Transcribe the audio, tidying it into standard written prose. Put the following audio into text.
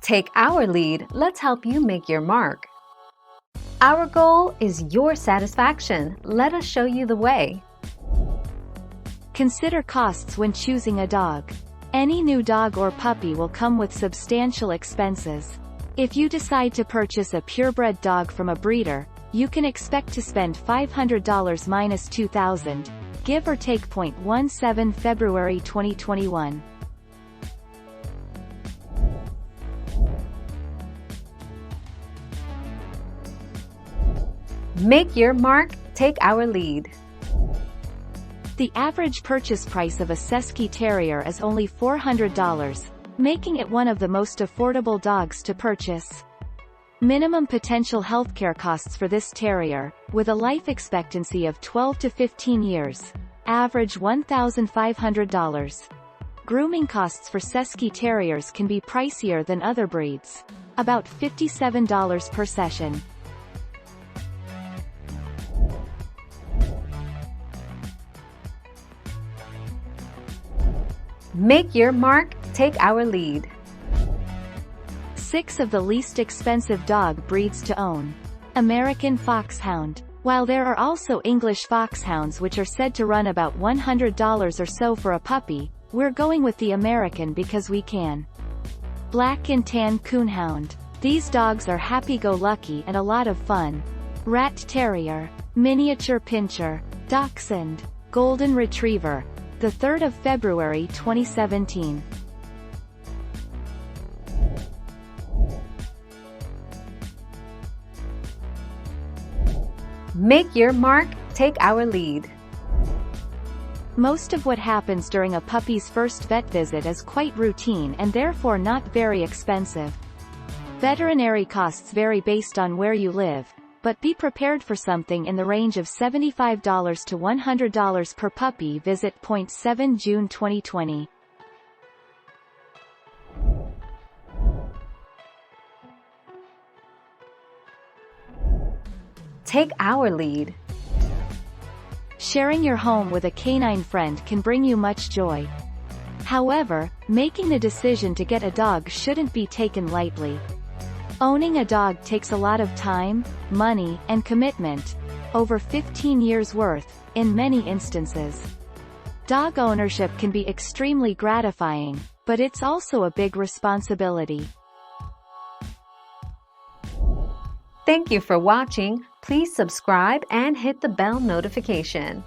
Take our lead, let's help you make your mark. Our goal is your satisfaction. Let us show you the way. Consider costs when choosing a dog. Any new dog or puppy will come with substantial expenses. If you decide to purchase a purebred dog from a breeder, you can expect to spend $500 minus $2,000, give or take 0.17 February 2021. Make your mark, take our lead. The average purchase price of a Sesky Terrier is only $400, making it one of the most affordable dogs to purchase. Minimum potential healthcare costs for this terrier, with a life expectancy of 12 to 15 years, average $1,500. Grooming costs for Sesky Terriers can be pricier than other breeds, about $57 per session. Make your mark, take our lead. 6 of the least expensive dog breeds to own. American Foxhound. While there are also English Foxhounds which are said to run about $100 or so for a puppy, we're going with the American because we can. Black and Tan Coonhound. These dogs are happy-go-lucky and a lot of fun. Rat Terrier. Miniature Pinscher. Dachshund. Golden Retriever. The 3rd of February 2017. Make your mark, take our lead. Most of what happens during a puppy's first vet visit is quite routine and therefore not very expensive. Veterinary costs vary based on where you live, but be prepared for something in the range of $75 to $100 per puppy visit. 7 June 2020. Take our lead. Sharing your home with a canine friend can bring you much joy. However, making the decision to get a dog shouldn't be taken lightly. Owning a dog takes a lot of time, money, and commitment, over 15 years' worth, in many instances. Dog ownership can be extremely gratifying, but it's also a big responsibility. Thank you for watching. Please subscribe and hit the bell notification.